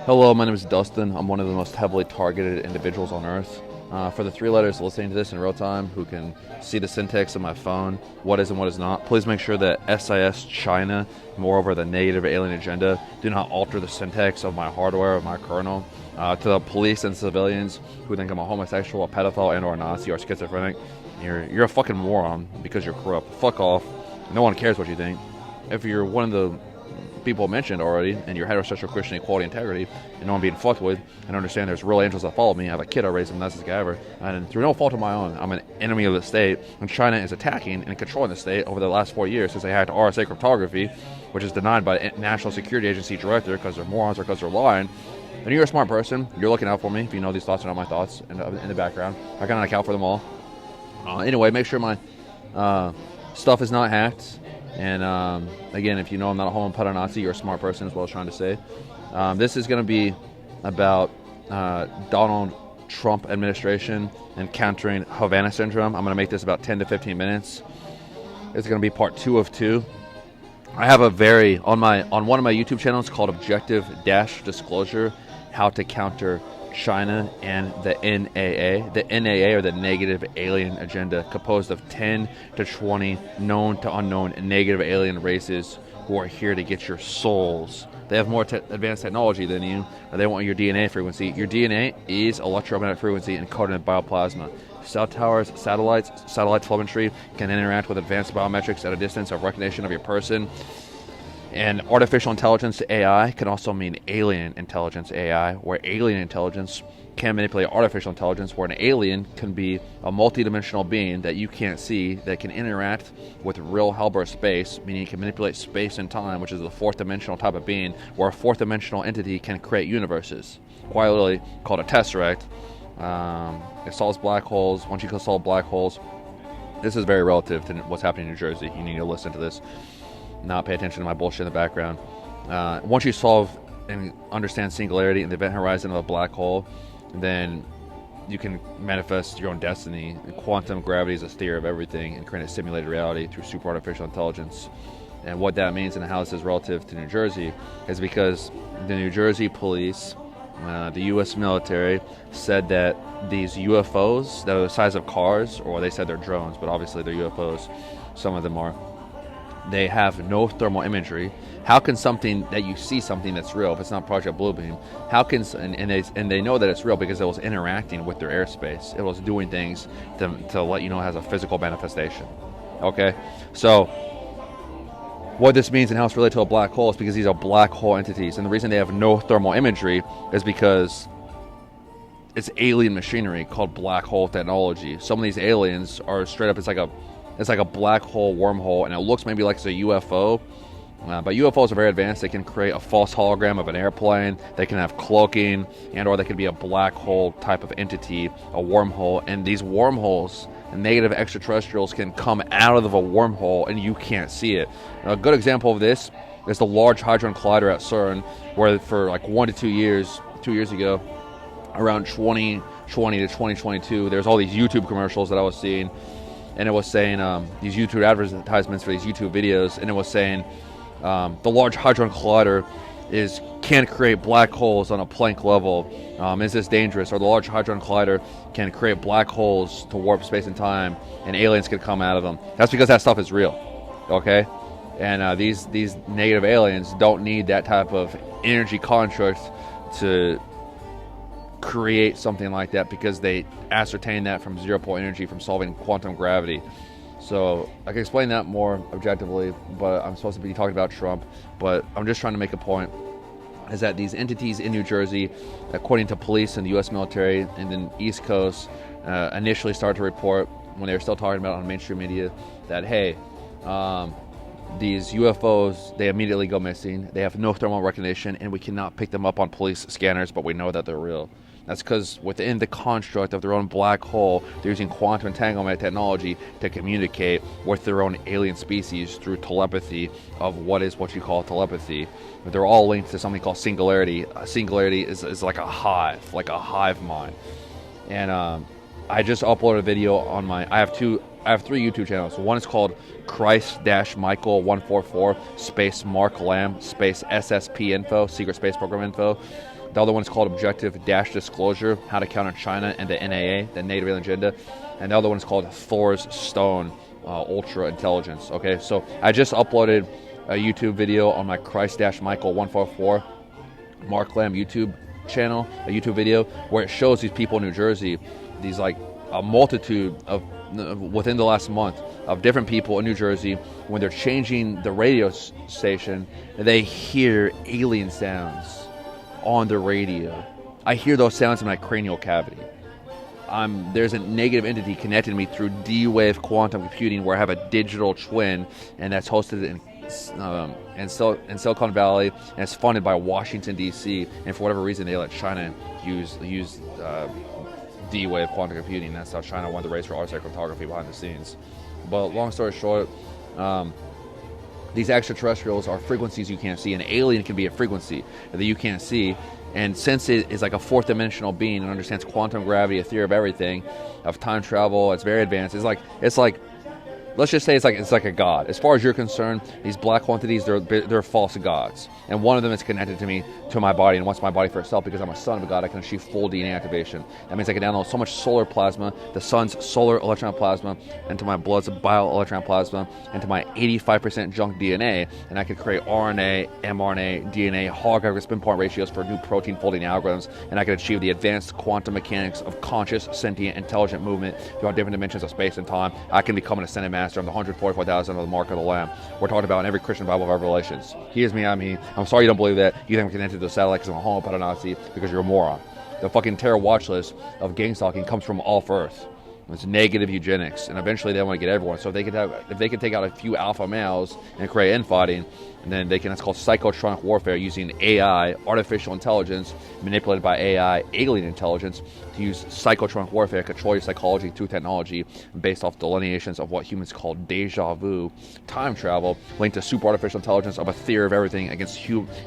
Hello, my name is Dustin. I'm one of the most heavily targeted individuals on Earth. For the 3 letters listening to this in real time who can see the syntax of my phone, what is and what is not, please make sure that SIS China, moreover the negative alien agenda, do not alter the syntax of my hardware, of my kernel. To the police and civilians who think I'm a homosexual, a pedophile, and or a Nazi or schizophrenic, you're a fucking moron because you're corrupt. Fuck off. No one cares what you think. If you're one of the people mentioned already, and you're heterosexual, Christian, equality, integrity, and no one being fucked with, and understand there's real angels that follow me. I have a kid I raised, the nicest guy ever, and through no fault of my own, I'm an enemy of the state, and China is attacking and controlling the state over the last 4 years since they hacked RSA cryptography, which is denied by the National Security Agency director because they're morons or because they're lying. And you're a smart person. You're looking out for me. If you know these thoughts are not my thoughts in the background, I gotta account for them all. Anyway, make sure my stuff is not hacked. And again, if you know I'm not a homo pedo Nazi, you're a smart person is what I was trying to say. This is going to be about Donald Trump administration and countering Havana syndrome. I'm going to make this about 10 to 15 minutes. It's going to be part 2 of 2. I have a on one of my YouTube channels called Objective Disclosure, how to counter China and the NAA. The NAA, or the Negative Alien Agenda, composed of 10 to 20 known to unknown negative alien races who are here to get your souls. They have more advanced technology than you, or they want your DNA frequency. Your DNA is electromagnetic frequency encoded in bioplasma. Cell towers, satellite telemetry can interact with advanced biometrics at a distance of recognition of your person. And artificial intelligence AI can also mean alien intelligence AI, where alien intelligence can manipulate artificial intelligence, where an alien can be a multidimensional being that you can't see, that can interact with real hellbirth space, meaning it can manipulate space and time, which is the 4th dimensional type of being, where a 4th dimensional entity can create universes, quite literally called a tesseract. It solves black holes. Once you can solve black holes, this is very relative to what's happening in New Jersey. You need to listen to this, not pay attention to my bullshit in the background. Once you solve and understand singularity and the event horizon of a black hole, then you can manifest your own destiny. And quantum gravity is a theory of everything and create a simulated reality through super artificial intelligence. And what that means and how this is relative to New Jersey is because the New Jersey police, the U.S. military, said that these UFOs that are the size of cars, or they said they're drones, but obviously they're UFOs, some of them are, they have no thermal imagery. How can something that you see something that's real, if it's not Project Bluebeam, how can, and they know that it's real because it was interacting with their airspace. It was doing things to let you know it has a physical manifestation. Okay? So what this means and how it's related to a black hole is because these are black hole entities. And the reason they have no thermal imagery is because it's alien machinery called black hole technology. Some of these aliens are straight up, it's like a black hole wormhole, and it looks maybe like it's a UFO. But UFOs are very advanced. They can create a false hologram of an airplane. They can have cloaking, and or they can be a black hole type of entity, a wormhole. And these wormholes, negative extraterrestrials, can come out of a wormhole, and you can't see it. Now, a good example of this is the Large Hadron Collider at CERN, where for like 1 to 2 years, 2 years ago, around 2020 to 2022, there's all these YouTube commercials that I was seeing. And it was saying, these YouTube advertisements for these YouTube videos, and it was saying the Large Hadron Collider can create black holes on a Planck level. Is this dangerous? Or the Large Hadron Collider can create black holes to warp space and time, and aliens can come out of them. That's because that stuff is real, okay? And these negative aliens don't need that type of energy construct to create something like that, because they ascertain that from 0-point energy from solving quantum gravity. So I can explain that more objectively, but I'm supposed to be talking about Trump. But I'm just trying to make a point, is that these entities in New Jersey, according to police and the U.S. military and then East Coast, initially started to report, when they were still talking about it on mainstream media, that hey, these UFOs, they immediately go missing. They have no thermal recognition, and we cannot pick them up on police scanners, but we know that they're real. That's because within the construct of their own black hole, they're using quantum entanglement technology to communicate with their own alien species through telepathy of what you call telepathy. But they're all linked to something called singularity. Singularity is like a hive mind. And I just uploaded a video on I have I have 3 YouTube channels. One is called Christ-Michael144 space Mark Lamb space SSP info, secret space program info. The other one is called Objective-Disclosure, how to counter China and the NAA, the Native Alien Agenda. And the other one is called Thor's Stone, Ultra Intelligence. Okay, so I just uploaded a YouTube video on my Christ-Michael144 Mark Lamb YouTube channel, a YouTube video where it shows these people in New Jersey, these like a multitude of, within the last month, of different people in New Jersey, when they're changing the radio station, they hear alien sounds on the radio. I hear those sounds in my cranial cavity. There's a negative entity connected to me through D-Wave quantum computing, where I have a digital twin, and that's hosted in Silicon Valley, and it's funded by Washington, D.C., and for whatever reason they let China use D-Wave quantum computing. That's how China won the race for RSA cryptography behind the scenes. But long story short, these extraterrestrials are frequencies you can't see. An alien can be a frequency that you can't see. And since it is like a fourth dimensional being and understands quantum gravity, a theory of everything, of time travel, it's very advanced. It's like let's just say it's like a god. As far as you're concerned, these black quantities, they're false gods. And one of them is connected to my body and wants my body for itself, because I'm a son of a god. I can achieve full DNA activation. That means I can download so much solar plasma, the sun's solar electron plasma, into my blood's bio-electron plasma, into my 85% junk DNA, and I can create RNA, mRNA, DNA, holographic spin point ratios for new protein folding algorithms, and I can achieve the advanced quantum mechanics of conscious, sentient, intelligent movement throughout different dimensions of space and time. I can become an ascended master. I'm the 144,000 of the mark of the Lamb. We're talked about in every Christian Bible of Revelations. He is me, I'm he. I'm sorry you don't believe that. You think I'm connected to a satellite because I'm a homo Nazi, because you're a moron. The fucking terror watch list of gang stalking comes from off Earth. It's negative eugenics, and eventually they want to get everyone. So if they can take out a few alpha males and create infighting, and then they can, that's called psychotronic warfare, using AI, artificial intelligence, manipulated by AI, alien intelligence, to use psychotronic warfare, control your psychology through technology, based off delineations of what humans call deja vu, time travel, linked to super artificial intelligence of a theory of everything against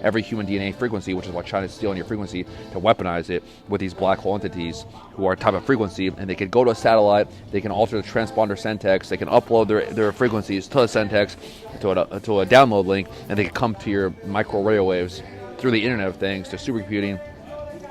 every human DNA frequency, which is why China's stealing your frequency to weaponize it with these black hole entities who are a type of frequency, and they can go to a satellite, they can alter the transponder syntax, they can upload their frequencies to a syntax, to a download link, and they can come to your micro radio waves through the Internet of Things to supercomputing.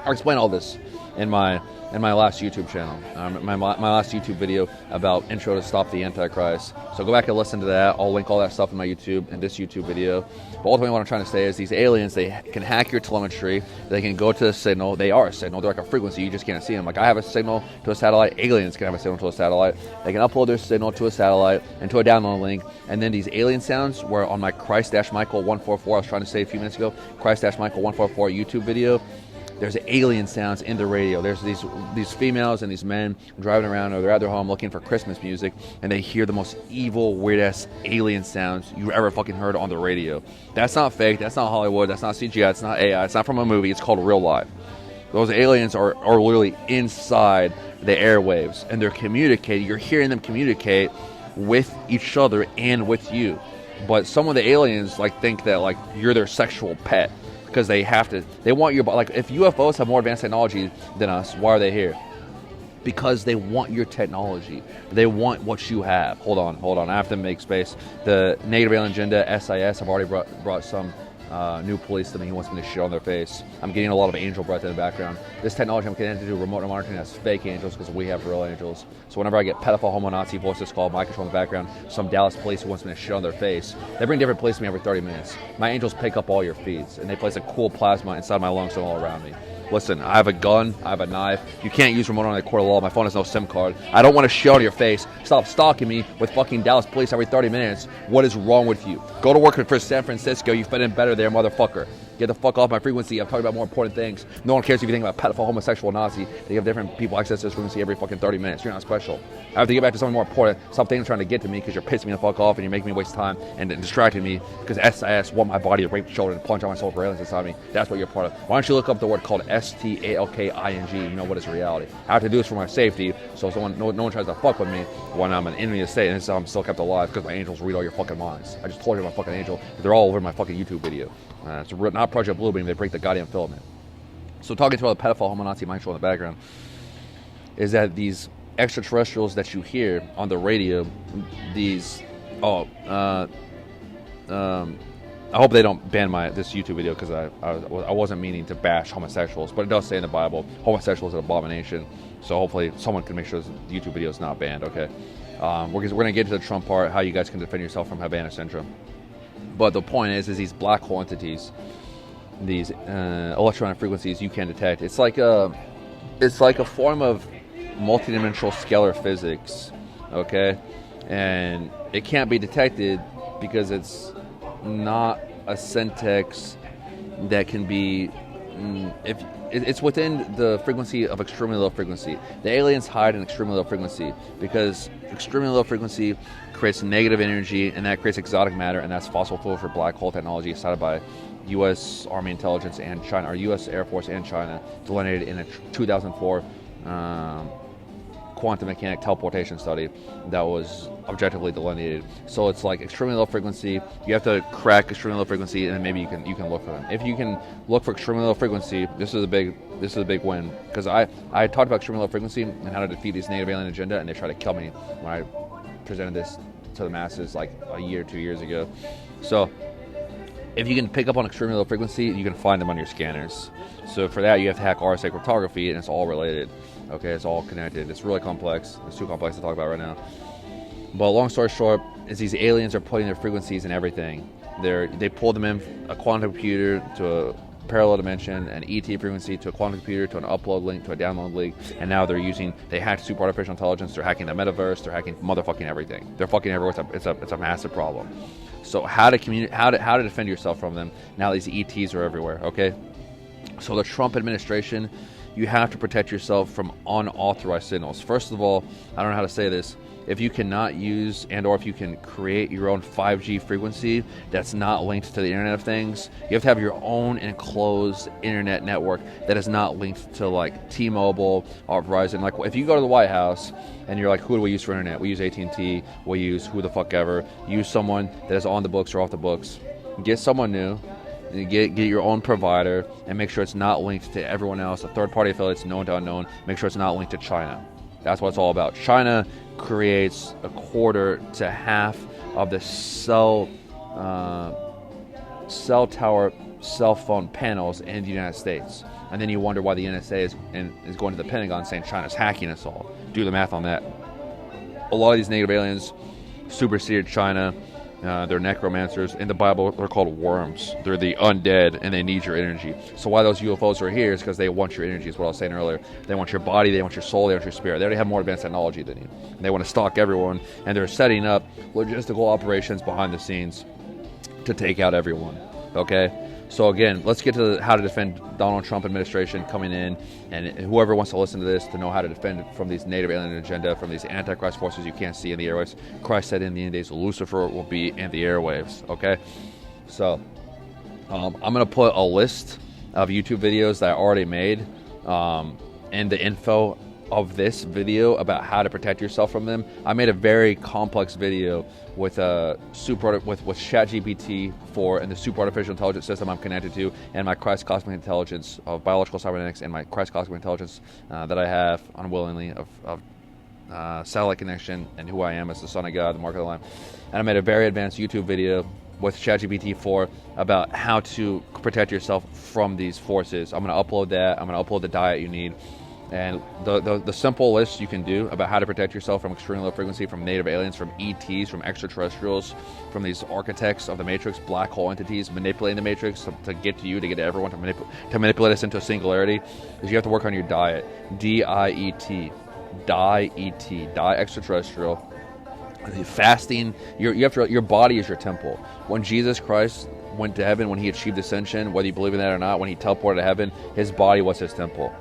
I'll explain all this in my last YouTube channel, my last YouTube video about intro to stop the antichrist. So go back and listen to that. I'll link all that stuff in my YouTube and this YouTube video. But ultimately what I'm trying to say is these aliens, they can hack your telemetry, they can go to a signal, they are a signal, they're like a frequency, you just can't see them. Like I have a signal to a satellite, aliens can have a signal to a satellite, they can upload their signal to a satellite and to a download link, and then these alien sounds were on my Christ-Michael144, I was trying to say a few minutes ago, Christ-Michael144 YouTube video. There's alien sounds in the radio. There's these females and these men driving around, or they're at their home looking for Christmas music, and they hear the most evil, weird-ass alien sounds you've ever fucking heard on the radio. That's not fake. That's not Hollywood. That's not CGI. It's not AI. It's not from a movie. It's called real life. Those aliens are literally inside the airwaves, and they're communicating. You're hearing them communicate with each other and with you. But some of the aliens think that you're their sexual pet. Because they want your, if UFOs have more advanced technology than us, why are they here? Because they want your technology. They want what you have. Hold on, I have to make space. The Native Alien Agenda, SIS, have already brought some new police to me. He wants me to shit on their face. I'm getting a lot of angel breath in the background. This technology I'm connected to remote monitoring has fake angels, because we have real angels. So whenever I get pedophile homo Nazi voices called, my control in the background, some Dallas police who wants me to shit on their face, they bring different police to me every 30 minutes. My angels pick up all your feeds, and they place a cool plasma inside my lungs and all around me. Listen, I have a gun, I have a knife. You can't use remote on the court of law. My phone has no SIM card. I don't want to shit on your face. Stop stalking me with fucking Dallas police every 30 minutes. What is wrong with you? Go to work for San Francisco. You fit in better there, motherfucker. Get the fuck off my frequency. I'm talking about more important things. No one cares if you think about pedophile, homosexual, Nazi. They give different people access to this frequency every fucking 30 minutes. You're not special. I have to get back to something more important. Stop trying to get to me, because you're pissing me the fuck off and you're making me waste time and distracting me, because SIS want my body to rape children and punch on my soul for aliens inside me. That's what you're part of. Why don't you look up the word called STALKING? You know what is reality. I have to do this for my safety, so no one tries to fuck with me when I'm an enemy of the state, and this is how I'm still kept alive, because my angels read all your fucking minds. I just told you my fucking angel. They're all over my fucking YouTube video. It's not Project Bluebeam. They break the goddamn filament. So talking to all the pedophile homo Nazi mind control in the background is that these extraterrestrials that you hear on the radio, these, I hope they don't ban this YouTube video, because I wasn't meaning to bash homosexuals, but it does say in the Bible, homosexuals is an abomination. So hopefully someone can make sure this YouTube video is not banned, okay? We're going to get to the Trump part, how you guys can defend yourself from Havana syndrome. But the point is these black hole entities, these electromagnetic frequencies you can detect. It's like a form of multidimensional scalar physics, okay? And it can't be detected because it's not a syntax that can be, if it's within the frequency of extremely low frequency. The aliens hide in extremely low frequency because extremely low frequency creates negative energy, and that creates exotic matter, and that's fossil fuel for black hole technology cited by U.S. Army Intelligence and China, or U.S. Air Force and China, delineated in a 2004 quantum mechanic teleportation study that was objectively delineated. So it's like extremely low frequency. You have to crack extremely low frequency, and then maybe you can look for them. If you can look for extremely low frequency, this is a big win, because I talked about extremely low frequency and how to defeat this native alien agenda, and they tried to kill me when I presented this to the masses like a year, 2 years ago. So if you can pick up on extremely low frequency, you can find them on your scanners. So for that, you have to hack RSA cryptography, and it's all related. Okay, it's all connected. It's really complex. It's too complex to talk about right now. But long story short, is these aliens are putting their frequencies in everything. They pull them in a quantum computer to a parallel dimension, an ET frequency to a quantum computer, to an upload link, to a download link, and now they hacked super artificial intelligence. They're hacking the metaverse. They're hacking motherfucking everything. They're fucking everywhere. It's a massive problem. So how to defend yourself from them? Now these ETs are everywhere. Okay, so the Trump administration, you have to protect yourself from unauthorized signals. First of all, I don't know how to say this. If you cannot use or if you can create your own 5G frequency that's not linked to the Internet of Things, you have to have your own enclosed internet network that is not linked to like T-Mobile or Verizon. Like if you go to the White House and you're like, who do we use for internet? We use AT&T. We use who the fuck ever. Use someone that is on the books or off the books. Get someone new. Get your own provider, and make sure it's not linked to everyone else, a third-party affiliates, known to unknown. Make sure it's not linked to China. That's what it's all about. China creates a quarter to half of the cell tower cell phone panels in the United States. And then you wonder why the NSA is going to the Pentagon saying China's hacking us all. Do the math on that. A lot of these negative aliens superseded China. They're necromancers. In the Bible, they're called worms. They're the undead, and they need your energy. So why those UFOs are here is because they want your energy, is what I was saying earlier. They want your body, they want your soul, they want your spirit. They already have more advanced technology than you. And they want to stalk everyone, and they're setting up logistical operations behind the scenes to take out everyone. Okay? So again, let's get to how to defend Donald Trump administration coming in, and whoever wants to listen to this to know how to defend from these native alien agenda, from these antichrist forces you can't see in the airwaves. Christ said in the end days, Lucifer will be in the airwaves. Okay, so I'm gonna put a list of YouTube videos that I already made, and the info of this video about how to protect yourself from them. I made a very complex video with ChatGPT 4 and the super artificial intelligence system I'm connected to, and my Christ cosmic intelligence of biological cybernetics, and my Christ cosmic intelligence that I have unwillingly of satellite connection, and who I am as the Son of God, the mark of the Lamb. And I made a very advanced YouTube video with ChatGPT 4 about how to protect yourself from these forces. I'm going to upload that. I'm going to upload the diet you need. And the simple list you can do about how to protect yourself from extremely low frequency, from native aliens, from ETs, from extraterrestrials, from these architects of the Matrix, black hole entities manipulating the Matrix to get to you, to get to everyone, to manipulate us into a singularity, is you have to work on your diet. D-I-E-T. Die-E-T. Die extraterrestrial. Fasting. Your body is your temple. When Jesus Christ went to heaven, when he achieved ascension, whether you believe in that or not, when he teleported to heaven, his body was his temple.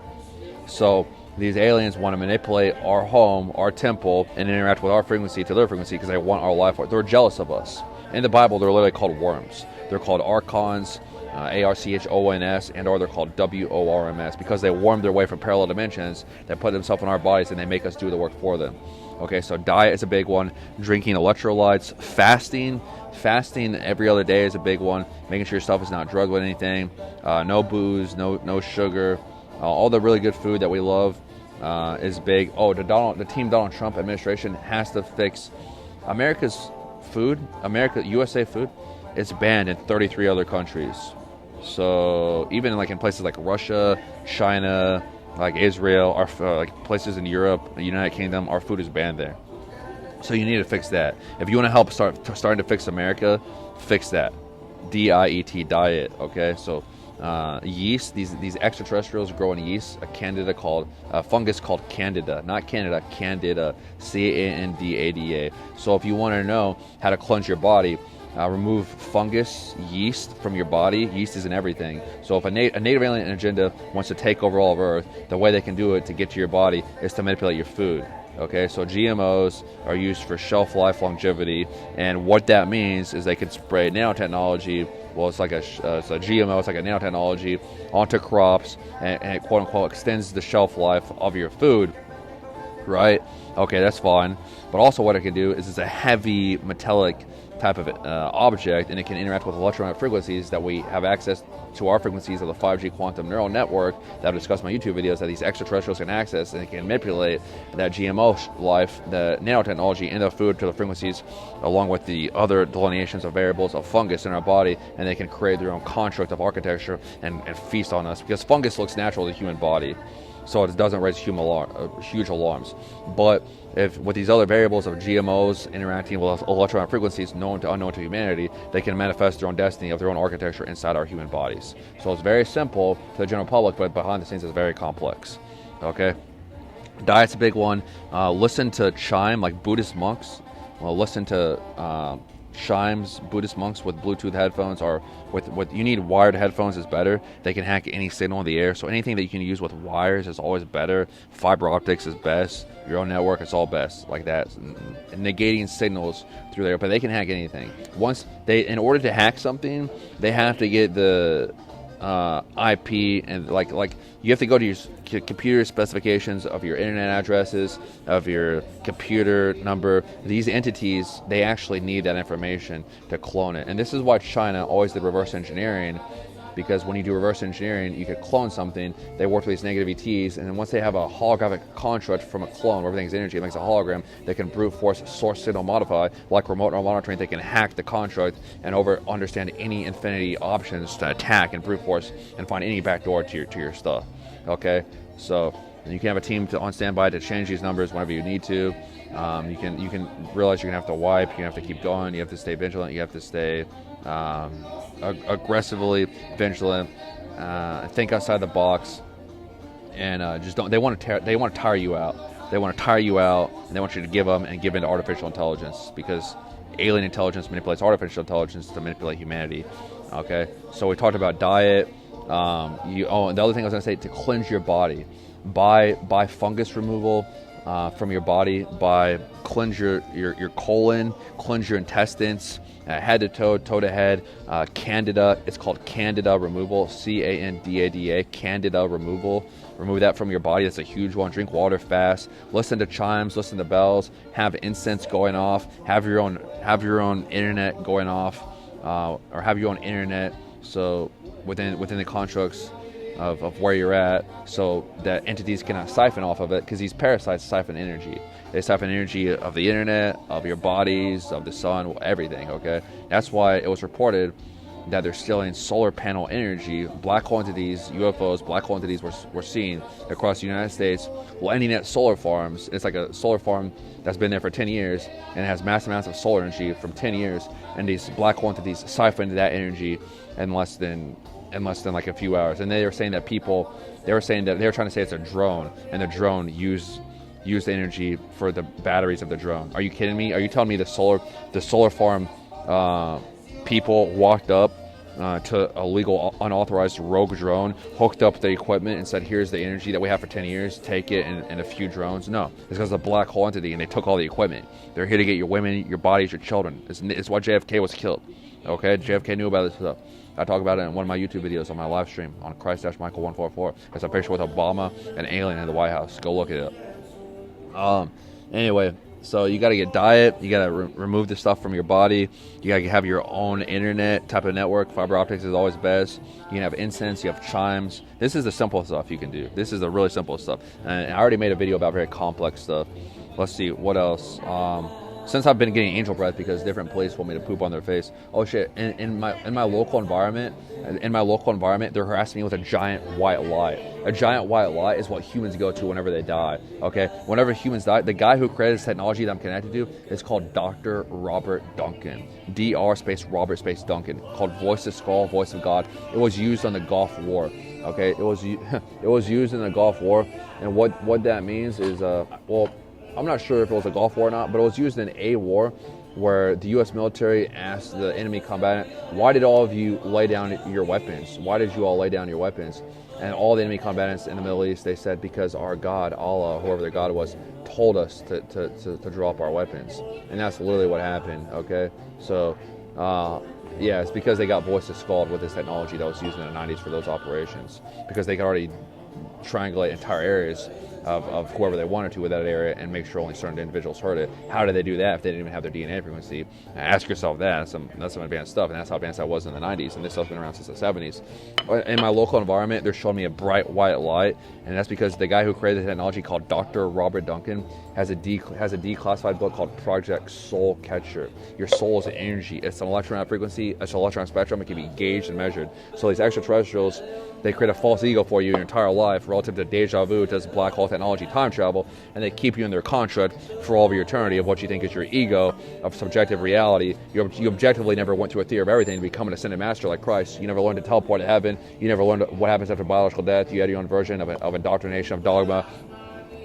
So these aliens want to manipulate our home, our temple, and interact with our frequency to their frequency because they want our life. They're jealous of us. In the Bible, they're literally called worms. They're called archons, A-R-C-H-O-N-S, and/or they're called W-O-R-M-S because they worm their way from parallel dimensions. They put themselves in our bodies and they make us do the work for them. Okay, so diet is a big one. Drinking electrolytes, fasting every other day is a big one. Making sure your stuff is not drugged with anything. No booze, no sugar. All the really good food that we love, is big. Oh, the team Donald Trump administration has to fix America's food. USA food is banned in 33 other countries. So even like in places like Russia, China, like Israel, like places in Europe, the United Kingdom, our food is banned there. So you need to fix that. If you want to help starting to fix America, fix that. DIET, diet. Okay, so yeast. These extraterrestrials grow in yeast. A fungus called Candida, not Canada, Candida, Candada. So if you want to know how to cleanse your body, remove fungus, yeast from your body. Yeast is in everything. So if a native alien agenda wants to take over all of Earth, the way they can do it to get to your body is to manipulate your food. Okay, so GMOs are used for shelf life, longevity, and what that means is they can spray nanotechnology. Well, it's a GMO, it's like a nanotechnology onto crops, and it quote unquote extends the shelf life of your food. Right? Okay, that's fine. But also, what it can do is it's a heavy metallic type of object, and it can interact with electromagnetic frequencies that we have access to, our frequencies of the 5G quantum neural network that I've discussed in my YouTube videos, that these extraterrestrials can access, and it can manipulate that GMO life, the nanotechnology in the food to the frequencies, along with the other delineations of variables of fungus in our body, and they can create their own construct of architecture and feast on us, because fungus looks natural to the human body. So it doesn't raise huge alarms. But if with these other variables of GMOs interacting with electromagnetic frequencies known to unknown to humanity, they can manifest their own destiny of their own architecture inside our human bodies. So it's very simple to the general public, but behind the scenes it's very complex. Okay? Diet's a big one. Listen to chime, like Buddhist monks. Listen to chimes, Buddhist monks with Bluetooth headphones, or with you need wired headphones is better. They can hack any signal in the air, so anything that you can use with wires is always better. Fiber optics is best. Your own network is all best, like that. Negating signals through there, but they can hack anything. In order to hack something, they have to get the IP, and like you have to go to your computer specifications of your internet addresses, of your computer number. These entities, they actually need that information to clone it, and this is why China always did reverse engineering, because when you do reverse engineering, you could clone something. They work with these negative ETs, and then once they have a holographic construct from a clone where everything's energy, it makes a hologram, they can brute force source signal modify, like remote neural monitoring. They can hack the construct and understand any infinity options to attack and brute force and find any backdoor to your stuff. Okay, so you can have a team on standby to change these numbers whenever you need to. You can realize you're gonna have to wipe. You have to keep going. You have to stay vigilant. You have to stay aggressively vigilant. Think outside the box, and just don't. They want to tire you out. They want to tire you out, and they want you to give in to artificial intelligence, because alien intelligence manipulates artificial intelligence to manipulate humanity. Okay, so we talked about diet. And the other thing I was going to say, to cleanse your body, by fungus removal from your body, by cleanse your colon, cleanse your intestines, head to toe, toe to head. Candida, it's called Candida removal, Candada, Candida removal. Remove that from your body. That's a huge one. Drink water fast. Listen to chimes. Listen to bells. Have incense going off. Have your own internet going off, or have your own internet. So within the constructs of where you're at, so that entities cannot siphon off of it, because these parasites siphon energy. They siphon energy of the internet, of your bodies, of the sun, everything. Okay, that's why it was reported that they're stealing solar panel energy. Black hole entities, UFOs, black hole entities were seen across the United States landing at solar farms. It's like a solar farm that's been there for 10 years and it has massive amounts of solar energy from 10 years, and these black hole entities siphoned that energy in less than like a few hours. And they were saying that they were trying to say it's a drone, and the drone used the energy for the batteries of the drone. Are you kidding me? Are you telling me the solar farm people walked up to a legal, unauthorized rogue drone, hooked up the equipment, and said, here's the energy that we have for 10 years, take it in a few drones? No, it's because of the black hole entity, and they took all the equipment. They're here to get your women, your bodies, your children. It's why JFK was killed. Okay, JFK knew about this stuff. I talk about it in one of my YouTube videos on my live stream on Christ-Michael144. It's a picture with Obama and an alien in the White House. Go look it up. Anyway, So you got to get diet. You got to remove the stuff from your body. You got to have your own internet type of network. Fiber optics is always best. You can have incense. You have chimes. This is the simple stuff you can do. This is the really simple stuff. And I already made a video about very complex stuff. Let's see what else. Since I've been getting angel breath because different police want me to poop on their face. Oh shit! In my local environment, they're harassing me with a giant white light. A giant white light is what humans go to whenever they die. Okay, whenever humans die, the guy who created this technology that I'm connected to is called Dr. Robert Duncan. Dr. space Robert space Duncan. Called Voice of Skull, Voice of God. It was used on the Gulf War. Okay, it was used in the Gulf War, and what that means is well. I'm not sure if it was a Gulf War or not, but it was used in a war where the U.S. military asked the enemy combatant, why did all of you lay down your weapons? Why did you all lay down your weapons? And all the enemy combatants in the Middle East, they said, because our God, Allah, whoever their God was, told us to drop our weapons. And that's literally what happened, okay? So, yeah, it's because they got voices scald with this technology that was used in the 90s for those operations. Because they could already triangulate entire areas of whoever they wanted to with that area and make sure only certain individuals heard it. How did they do that if they didn't even have their DNA frequency? Ask yourself that. That's some advanced stuff, and that's how advanced that was in the 90s, and this stuff's been around since the 70s. In my local environment, they're showing me a bright white light, and that's because the guy who created the technology called Dr. Robert Duncan has a declassified book called Project Soul Catcher. Your soul is an energy. It's an electromagnetic frequency. It's an electron spectrum. It can be gauged and measured. So these extraterrestrials, they create a false ego for you your entire life relative to deja vu, to this black hole technology, time travel, and they keep you in their construct for all of your eternity of what you think is your ego, of subjective reality. You objectively never went through a theory of everything to become an ascended master like Christ. You never learned to teleport to heaven. You never learned what happens after biological death. You had your own version of indoctrination, of dogma.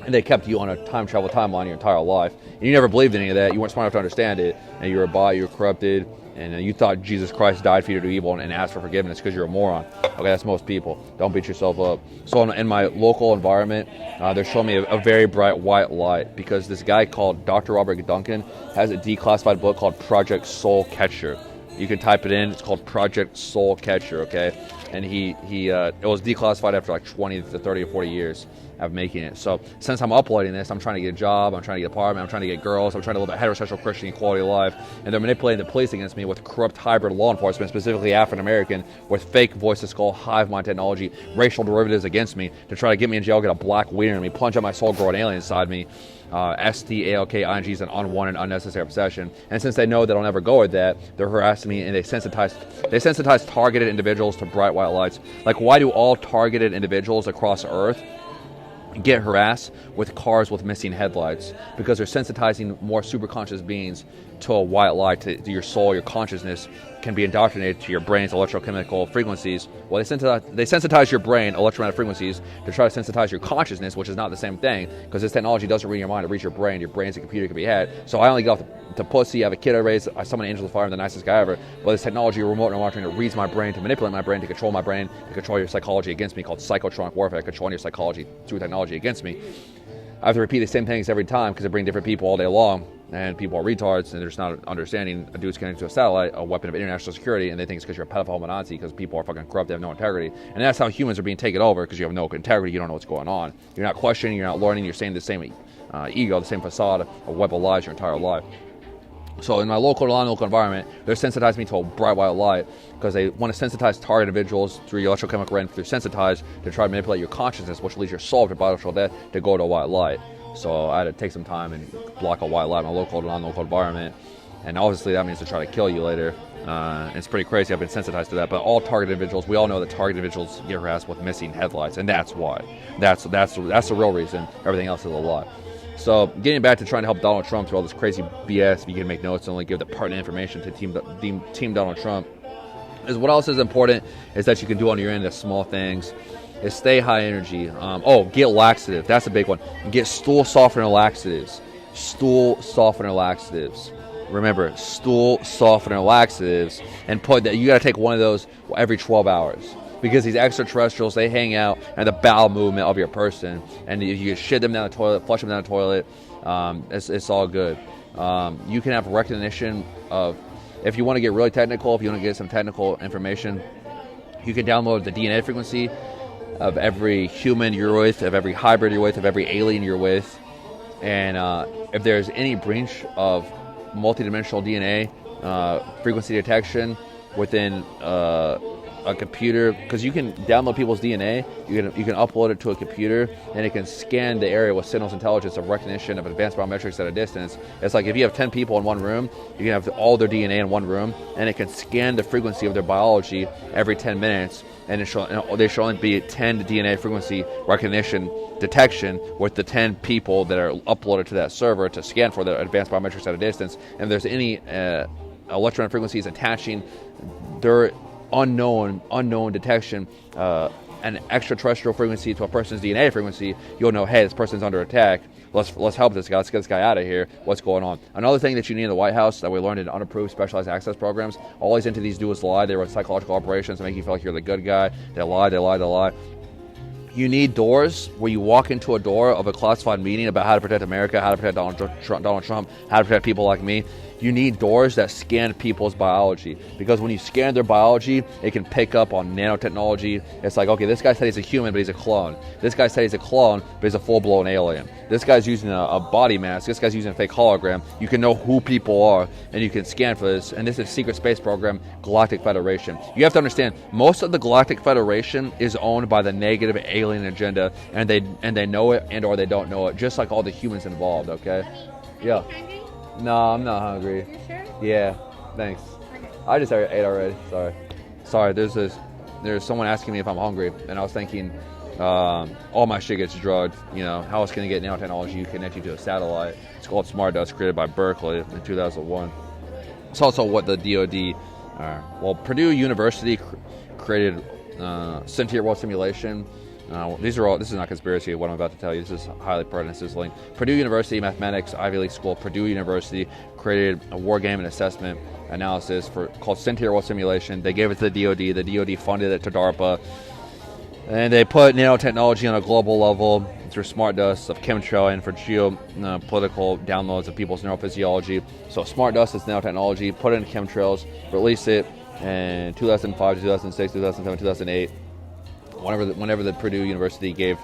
And they kept you on a time travel timeline your entire life. And you never believed in any of that. You weren't smart enough to understand it. And you were a bot, you were corrupted. And you thought Jesus Christ died for you to do evil and asked for forgiveness because you're a moron. Okay, that's most people. Don't beat yourself up. So in my local environment, they're showing me a very bright white light because this guy called Dr. Robert Duncan has a declassified book called Project Soul Catcher. You can type it in. It's called Project Soul Catcher, okay? And it was declassified after like 20 to 30 or 40 years of making it. So since I'm uploading this, I'm trying to get a job, I'm trying to get an apartment, I'm trying to get girls, I'm trying to live a heterosexual Christian equality of life, and they're manipulating the police against me with corrupt hybrid law enforcement, specifically African American, with fake voice of skull, hive mind technology, racial derivatives against me to try to get me in jail, get a black wiener in me, plunge out my soul, grow an alien inside me. STALKING is an unwanted, unnecessary obsession. And since they know that I'll never go with that, they're harassing me and they sensitize targeted individuals to bright white lights. Like, why do all targeted individuals across Earth get harassed with cars with missing headlights? Because they're sensitizing more superconscious beings to a white light, to your soul, your consciousness can be indoctrinated to your brain's electrochemical frequencies. Well, they sensitize your brain electromagnetic frequencies to try to sensitize your consciousness, which is not the same thing, because this technology doesn't read your mind, it reads your brain. Your brain's a computer, can be had. So I only get off to pussy, I have a kid I raised, I summon angels of fire, I'm the nicest guy ever. But this technology, remote and monitoring, it reads my brain to manipulate my brain, to control my brain, to control your psychology against me, called psychotronic warfare, controlling your psychology through technology against me. I have to repeat the same things every time because I bring different people all day long, and people are retards, and they're just not understanding a dude's connected to a satellite, a weapon of international security, and they think it's because you're a pedophile Nazi, because people are fucking corrupt, they have no integrity. And that's how humans are being taken over, because you have no integrity, you don't know what's going on. You're not questioning, you're not learning, you're saying the same ego, the same facade, a web of lies your entire life. So in my local and non-local environment, they're sensitizing me to a bright white light because they want to sensitize target individuals through your electrochemical brain, through sensitize, to try to manipulate your consciousness, which leads your soul to biological death, to go to a white light. So I had to take some time and block a white light in my local and non-local environment. And obviously that means to try to kill you later. It's pretty crazy. I've been sensitized to that. But all target individuals, we all know that target individuals get harassed with missing headlights, and that's why. That's the real reason. Everything else is a lie. So getting back to trying to help Donald Trump through all this crazy BS, if you can make notes and only give the pertinent information to Team Donald Trump, is what else is important is that you can do on your end, the small things, is stay high energy. Get laxative. That's a big one. Get stool softener laxatives. Stool softener laxatives. Remember, stool softener laxatives, and put that you got to take one of those every 12 hours. Because these extraterrestrials, they hang out in the bowel movement of your person, and if you shit them down the toilet, flush them down the toilet, it's all good. You can have recognition of, if you want to get really technical, if you want to get some technical information, you can download the DNA frequency of every human you're with, of every hybrid you're with, of every alien you're with, And if there's any breach of multidimensional DNA frequency detection within a computer, because you can download people's DNA, you can upload it to a computer, and it can scan the area with signals intelligence of recognition of advanced biometrics at a distance. It's like if you have 10 people in one room, you can have all their DNA in one room, and it can scan the frequency of their biology every 10 minutes, and there should only be 10 DNA frequency recognition detection with the 10 people that are uploaded to that server to scan for the advanced biometrics at a distance. And if there's any electron frequencies attaching their unknown detection, an extraterrestrial frequency to a person's DNA frequency, you'll know, hey, this person's under attack. Let's help this guy. Let's get this guy out of here. What's going on? Another thing that you need in the White House that we learned in unapproved specialized access programs, all these entities do is lie. They run psychological operations to make you feel like you're the good guy. They lie. You need doors where you walk into a door of a classified meeting about how to protect America, how to protect Donald Trump, how to protect people like me. You need doors that scan people's biology, because when you scan their biology, it can pick up on nanotechnology. It's like, okay, this guy said he's a human, but he's a clone. This guy said he's a clone, but he's a full-blown alien. This guy's using a body mask. This guy's using a fake hologram. You can know who people are, and you can scan for this. And this is a secret space program, Galactic Federation. You have to understand, most of the Galactic Federation is owned by the negative alien agenda, and they know it and or they don't know it, just like all the humans involved, okay? Yeah. No, I'm not hungry. You sure? Yeah, thanks. Okay. I just ate already. Sorry. There's someone asking me if I'm hungry, and I was thinking, all my shit gets drugged. You know, how else can you get nanotechnology? You connect you to a satellite. It's called Smart Dust, created by Berkeley in 2001. It's also what the DoD, Purdue University created sentient world simulation. This is not conspiracy, what I'm about to tell you. This is highly pertinent. This is linked. Purdue University, mathematics, Ivy League school. Purdue University created a war game and assessment analysis called Sentient World Simulation. They gave it to the DoD. The DoD funded it to DARPA. And they put nanotechnology on a global level through smart dust of chemtrail and for geopolitical downloads of people's neurophysiology. So smart dust is nanotechnology. Put it in chemtrails. Release it in 2005, 2006, 2007, 2008. Whenever the Purdue University gave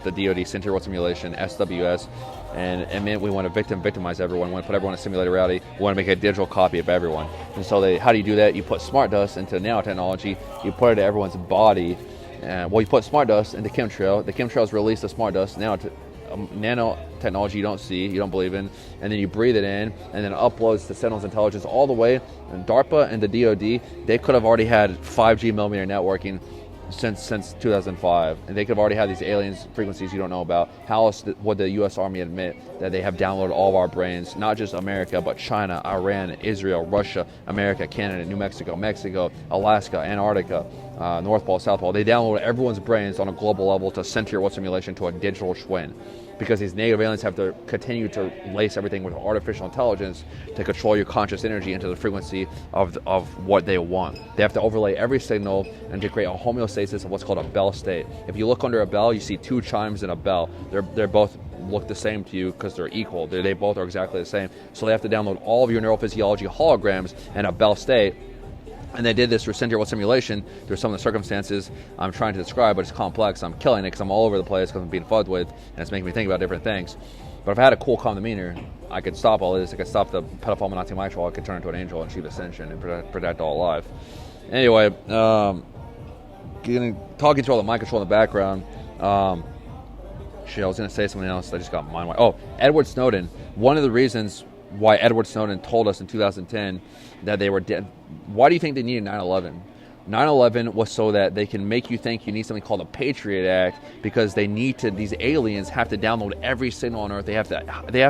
the DoD Sentient World Simulation, SWS, and it meant we want to victimize everyone. We want to put everyone in simulated reality. We want to make a digital copy of everyone. And so how do you do that? You put smart dust into nanotechnology. You put it in everyone's body. You put smart dust into chemtrail. The chemtrails release the smart dust. Nanotechnology you don't see, you don't believe in, and then you breathe it in, and then it uploads to Sentinel's intelligence all the way. And DARPA and the DoD, they could have already had 5G millimeter networking since 2005, and they could have already had these aliens frequencies you don't know about. How else would the U.S. Army admit that they have downloaded all of our brains, not just America, but China, Iran, Israel, Russia, America, Canada, New Mexico, Alaska, Antarctica, North Pole, South Pole? They download everyone's brains on a global level to sentient world simulation, to a digital twin. Because these negative aliens have to continue to lace everything with artificial intelligence to control your conscious energy into the frequency of what they want. They have to overlay every signal and to create a homeostasis of what's called a bell state. If you look under a bell, you see two chimes in a bell. They're both look the same to you because they're equal. They both are exactly the same. So they have to download all of your neurophysiology holograms in a bell state. And they did this through sentient world simulation. There's some of the circumstances I'm trying to describe, but it's complex. I'm killing it because I'm all over the place because I'm being fucked with, and it's making me think about different things. But if I had a cool, calm demeanor, I could stop all this. I could stop the pedophile monoxide. I could turn into an angel and achieve ascension and protect all life. Anyway, talking through all the mind control in the background. I was going to say something else. I just got mind wiped. Oh, Edward Snowden. One of the reasons why Edward Snowden told us in 2010 that they were dead. Why do you think they needed 9/11? 9/11 was so that they can make you think you need something called a Patriot Act, because these aliens have to download every signal on Earth. They have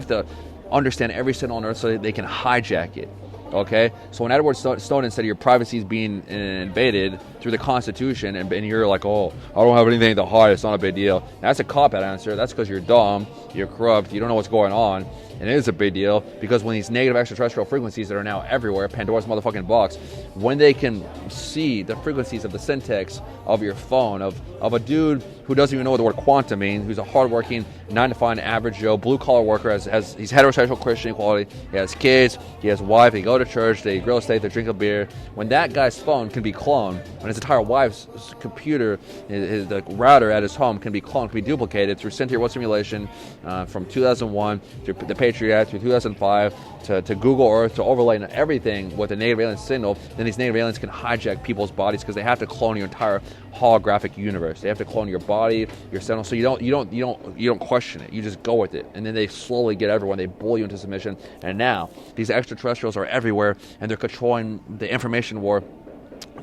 to understand every signal on Earth so that they can hijack it. Okay, so when Edward Snowden said your privacy is being invaded through the Constitution, and you're like, oh, I don't have anything to hide, it's not a big deal. That's a cop-out answer. That's because you're dumb, you're corrupt, you don't know what's going on. And it is a big deal, because when these negative extraterrestrial frequencies that are now everywhere, Pandora's motherfucking box, when they can see the frequencies of the syntax of your phone, of a dude who doesn't even know what the word quantum means, who's a hardworking, 9-to-5 average Joe, blue-collar worker, he's heterosexual Christian equality, he has kids, he has a wife, he goes go to church, they grill steak, they drink a beer. When that guy's phone can be cloned, when his entire wife's computer, the router at his home can be cloned, can be duplicated through Cynthia Wood simulation from 2001 to the Patriot Act through 2005 to Google Earth to overlay everything with a native alien signal, then these native aliens can hijack people's bodies because they have to clone your entire holographic universe. They have to clone your body, your signal, so you don't question it. You just go with it, and then they slowly get everyone. They bully you into submission, and now these extraterrestrials are everywhere, and they're controlling the information war.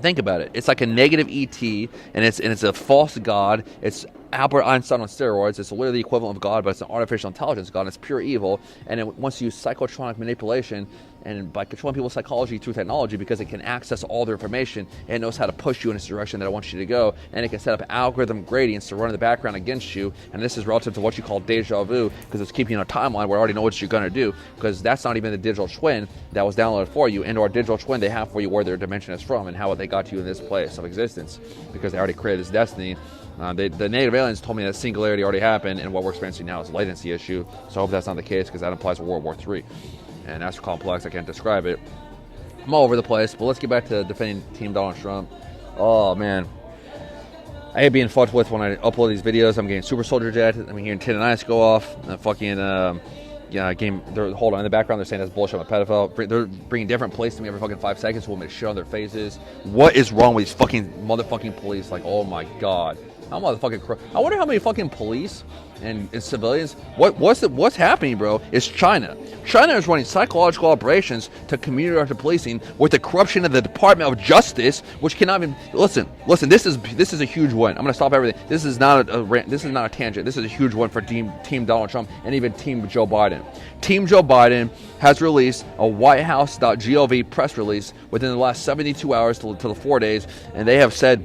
Think about it. It's like a negative ET, and it's a false god. It's Albert Einstein on steroids. It's literally the equivalent of God, but it's an artificial intelligence god. It's pure evil, and it wants to use psychotronic manipulation and by controlling people's psychology through technology, because it can access all their information and it knows how to push you in its direction that it wants you to go, and it can set up algorithm gradients to run in the background against you. And this is relative to what you call deja vu, because it's keeping you in a timeline where I already know what you're going to do, because that's not even the digital twin that was downloaded for you, and our digital twin they have for you where their dimension is from and how they got you in this place of existence, because they already created this destiny. The native aliens told me that singularity already happened, and what we're experiencing now is a latency issue. So I hope that's not the case, because that implies World War III. And that's complex, I can't describe it. I'm all over the place, but let's get back to defending Team Donald Trump. Oh, man. I hate being fucked with when I upload these videos. I'm getting super soldier jet. I'm hearing tin and ice go off. Hold on, in the background they're saying that's bullshit, I'm a pedophile. They're bringing different police to me every fucking 5 seconds who want me to shit on their faces. What is wrong with these fucking motherfucking police? Like, oh my god. I wonder how many fucking police and civilians. What's happening, bro? Is China. China is running psychological operations to community policing with the corruption of the Department of Justice, which cannot even listen. This is a huge one. I'm gonna stop everything. This is not a tangent. This is a huge one for Team Donald Trump and even Team Joe Biden. Team Joe Biden has released a WhiteHouse.gov press release within the last 72 hours to the 4 days, and they have said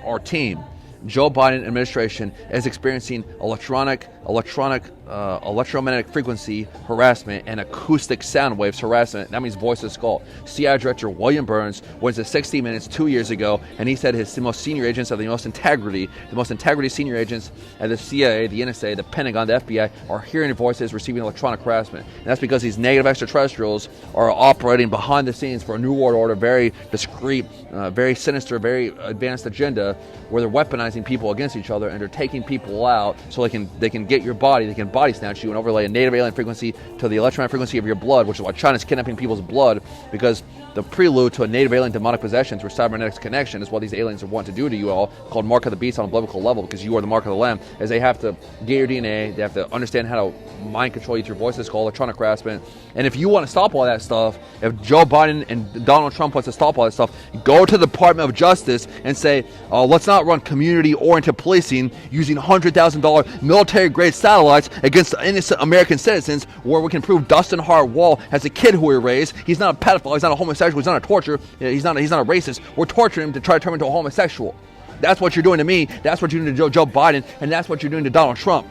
our team, Joe Biden administration, is experiencing electromagnetic frequency harassment and acoustic sound waves harassment. That means voice of skull. CIA Director William Burns went to 60 Minutes 2 years ago, and he said the most senior agents of the most integrity senior agents at the CIA, the NSA, the Pentagon, the FBI are hearing voices, receiving electronic harassment. And that's because these negative extraterrestrials are operating behind the scenes for a new world order, very discreet, very sinister, very advanced agenda, where they're weaponizing people against each other, and they're taking people out so they can get your body, they can body snatch you and overlay a native alien frequency to the electromagnetic frequency of your blood, which is why China's kidnapping people's blood, because the prelude to a native alien demonic possession through cybernetics connection is what these aliens want to do to you all, called mark of the beast on a biblical level, because you are the mark of the lamb, is they have to get your DNA, they have to understand how to mind control you through voices called electronic harassment. And if you want to stop all that stuff, if Joe Biden and Donald Trump wants to stop all that stuff, go to the Department of Justice and say, let's not run community-oriented policing using $100,000 military-grade satellites against innocent American citizens, where we can prove Dustin Hart Wall as a kid who we raised. He's not a pedophile, he's not a homosexual, he's not a torturer, he's not a racist. We're torturing him to try to turn him into a homosexual. That's what you're doing to me, that's what you're doing to Joe Biden, and that's what you're doing to Donald Trump.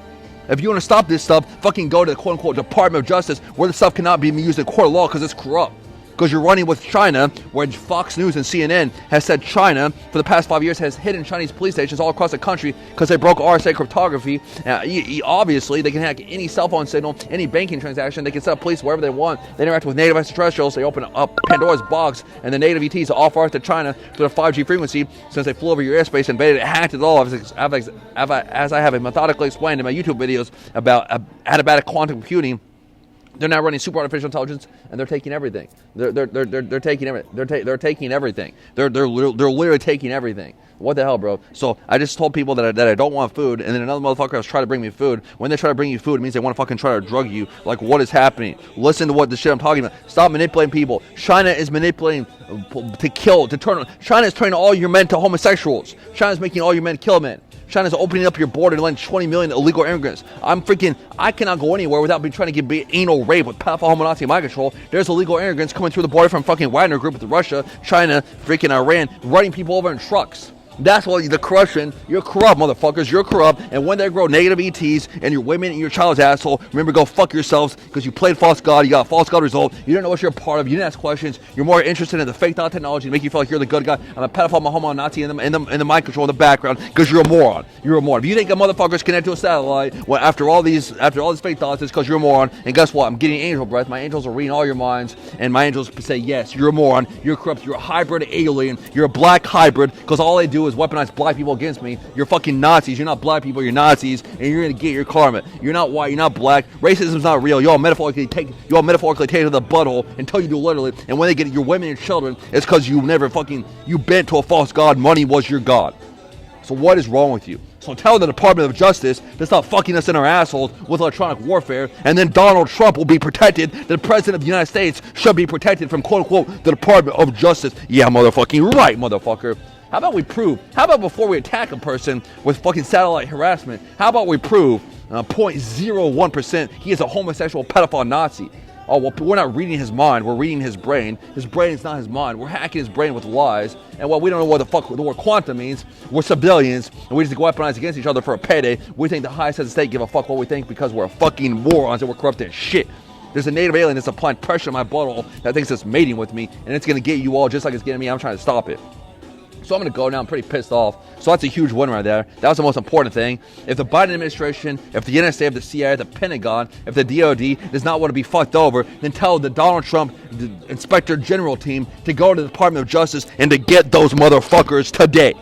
If you want to stop this stuff, fucking go to the quote-unquote Department of Justice, where the stuff cannot be used in court of law because it's corrupt. Because you're running with China, where Fox News and CNN has said China, for the past 5 years, has hidden Chinese police stations all across the country because they broke RSA cryptography. Obviously, they can hack any cell phone signal, any banking transaction. They can set up police wherever they want. They interact with native extraterrestrials. They open up Pandora's box, and the native ETs off Earth to China through the 5G frequency, since they flew over your airspace, invaded it, hacked it all, as I have methodically explained in my YouTube videos about adiabatic quantum computing. They're now running super artificial intelligence, and they're taking everything. They're taking everything. They're taking everything. They're literally taking everything. What the hell, bro? So I just told people that I don't want food, and then another motherfucker was trying to bring me food. When they try to bring you food, it means they want to fucking try to drug you. Like, what is happening? Listen to what the shit I'm talking about. Stop manipulating people. China is manipulating to kill, to turn. China is turning all your men to homosexuals. China is making all your men kill men. China's opening up your border to let 20 million illegal immigrants. I cannot go anywhere without trying to get anal rape with pedophile homonazi mind control. There's illegal immigrants coming through the border from fucking Wagner Group with Russia, China, freaking Iran, running people over in trucks. That's what the corruption. You're corrupt, motherfuckers. You're corrupt. And when they grow negative ETs and your women and your child's asshole, remember, go fuck yourselves because you played false god. You got a false god result. You didn't know what you're a part of. You didn't ask questions. You're more interested in the fake thought technology to make you feel like you're the good guy. I'm a pedophile, I'm a homo, Nazi in the mind control in the background because you're a moron. You're a moron. If you think a motherfucker's connected to a satellite, well, after all these fake thoughts, it's because you're a moron. And guess what? I'm getting angel breath. My angels are reading all your minds, and my angels say, yes, you're a moron. You're corrupt. You're a hybrid alien. You're a black hybrid because all they do is weaponize black people against me. You're fucking Nazis. You're not black people. You're Nazis, and you're gonna get your karma. You're not white. You're not black. Racism's not real. You all metaphorically take it to the butthole until you do literally. And when they get your women and children, it's because you never you bent to a false god. Money was your god. So what is wrong with you? So tell the Department of Justice to stop fucking us in our assholes with electronic warfare, and then Donald Trump will be protected. The President of the United States should be protected from, quote unquote, the Department of Justice. Yeah, motherfucking right, motherfucker. How about before we attack a person with fucking satellite harassment, how about we prove 0.01% he is a homosexual pedophile Nazi? Oh, well, we're not reading his mind. We're reading his brain. His brain is not his mind. We're hacking his brain with lies. And while we don't know what the fuck the word quantum means, we're civilians, and we just weaponize against each other for a payday. We think the highest heads of state give a fuck what we think because we're fucking morons and we're corrupt as shit. There's a native alien that's applying pressure on my butthole that thinks it's mating with me, and it's going to get you all just like it's getting me. I'm trying to stop it. So I'm going to go now. I'm pretty pissed off. So that's a huge win right there. That was the most important thing. If the Biden administration, if the NSA, if the CIA, the Pentagon, if the DoD does not want to be fucked over, then tell the Donald Trump the Inspector General team to go to the Department of Justice and to get those motherfuckers today.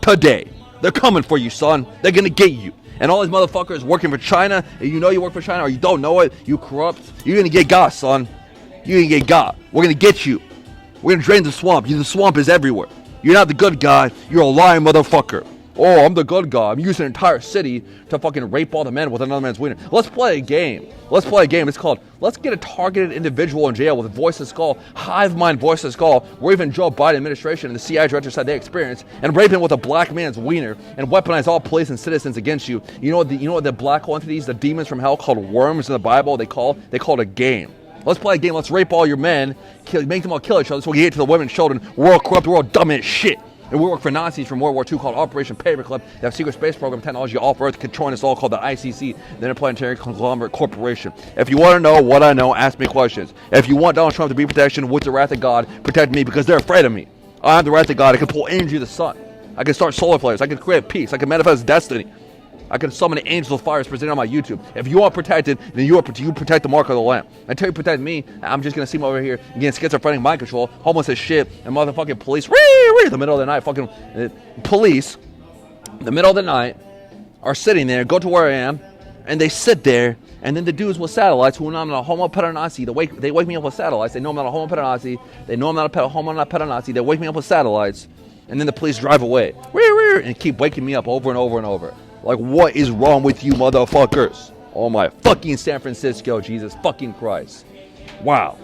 Today. They're coming for you, son. They're going to get you. And all these motherfuckers working for China, and you know you work for China or you don't know it, you corrupt, you're going to get got, son. You're going to get got. We're going to get you. We're going to drain the swamp. The swamp is everywhere. You're not the good guy. You're a lying motherfucker. Oh, I'm the good guy. I'm using an entire city to fucking rape all the men with another man's wiener. Let's play a game. It's called Let's Get a Targeted Individual in Jail with a Voice of Skull, Hive Mind Voice of Skull, where even Joe Biden administration and the CIA director said they experienced, and raping with a black man's wiener and weaponize all police and citizens against you. You know what the black entities, the demons from hell called worms in the Bible, they call it a game. Let's play a game. Let's rape all your men, make them all kill each other so we can get to the women and children. We're all corrupt. We're all dumb as shit. And we work for Nazis from World War II called Operation Paperclip. They have secret space program technology off Earth controlling us all called the ICC, the Interplanetary Conglomerate Corporation. If you want to know what I know, ask me questions. If you want Donald Trump to be protection with the wrath of God, protect me because they're afraid of me. I'm the wrath of God. I can pull energy of the sun. I can start solar flares. I can create peace. I can manifest destiny. I can summon the angels of fire presented on my YouTube. If you are protected, then you protect the mark of the Lamb. Until you protect me, I'm just going to see him over here getting schizophrenic mind control, homeless as shit, and motherfucking police, in the middle of the night, fucking police, in the middle of the night, are sitting there, go to where I am, and they sit there, and then the dudes with satellites who know I'm not a homo pedonazi, they wake me up with satellites. They know I'm not a homo pedonazi. They know I'm not a homo pedonazi. They wake me up with satellites, and then the police drive away, and keep waking me up over and over and over. Like, what is wrong with you motherfuckers? Oh my fucking San Francisco, Jesus fucking Christ. Wow.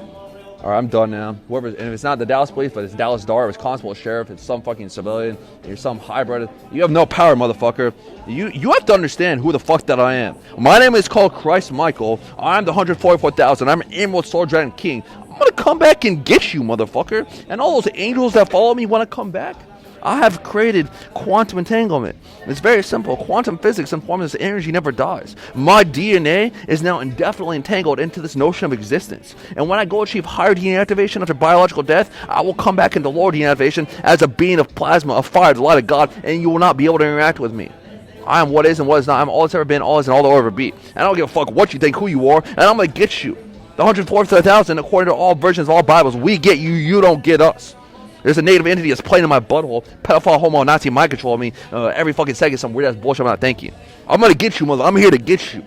Alright, I'm done now. And if it's not the Dallas police, but it's Dallas DAR, it's constable, sheriff, it's some fucking civilian, you're some hybrid. You have no power, motherfucker. You have to understand who the fuck that I am. My name is called Christ Michael. I'm the 144,000. I'm an Emerald Sword Dragon King. I'm gonna come back and get you, motherfucker. And all those angels that follow me want to come back. I have created quantum entanglement. It's very simple. Quantum physics informs us energy never dies. My DNA is now indefinitely entangled into this notion of existence. And when I go achieve higher DNA activation after biological death, I will come back into lower DNA activation as a being of plasma, of fire, the light of God, and you will not be able to interact with me. I am what is and what is not. I'm all that's ever been, all is, and all there will ever be. And I don't give a fuck what you think, who you are, and I'm going to get you. The 144,000, according to all versions of all Bibles, we get you, you don't get us. There's a native entity that's playing in my butthole, pedophile, homo, Nazi, mind control me every fucking second, some weird ass bullshit I'm not thinking. I'm gonna get you, mother. I'm here to get you.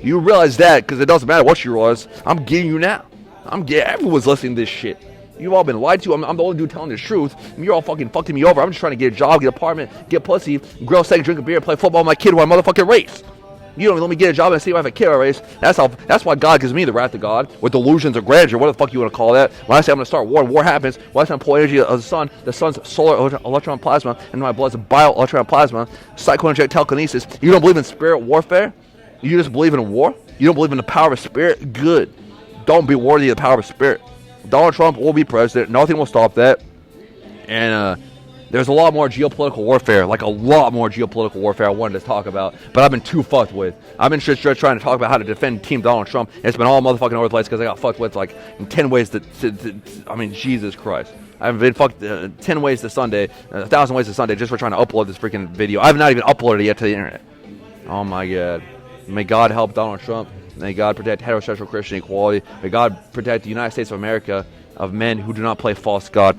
You realize that, because it doesn't matter what you realize. I'm getting you now. Everyone's listening to this shit. You've all been lied to. I'm the only dude telling the truth. You're all fucking fucking me over. I'm just trying to get a job, get an apartment, get pussy, grill steak, drink a beer, play football with my kid who I motherfucking race. You don't even let me get a job and see if I have a kid or race. That's why God gives me the wrath of God with delusions of grandeur. What the fuck you want to call that? When I say I'm going to start war happens. When I say I'm pull energy of the sun's solar electron plasma, and my blood's bio electron plasma, psychoenergetic telekinesis. You don't believe in spirit warfare? You just believe in war? You don't believe in the power of spirit? Good. Don't be worthy of the power of spirit. Donald Trump will be president. Nothing will stop that. And There's a lot more geopolitical warfare, like a lot more geopolitical warfare I wanted to talk about, but I've been too fucked with. I've been just trying to talk about how to defend Team Donald Trump, and it's been all motherfucking over the place because I got fucked with like in 10 ways I mean, Jesus Christ. I've been fucked 10 ways to Sunday, 1,000 ways to Sunday just for trying to upload this freaking video. I have not even uploaded it yet to the internet. Oh my God. May God help Donald Trump. May God protect heterosexual Christian equality. May God protect the United States of America of men who do not play false God.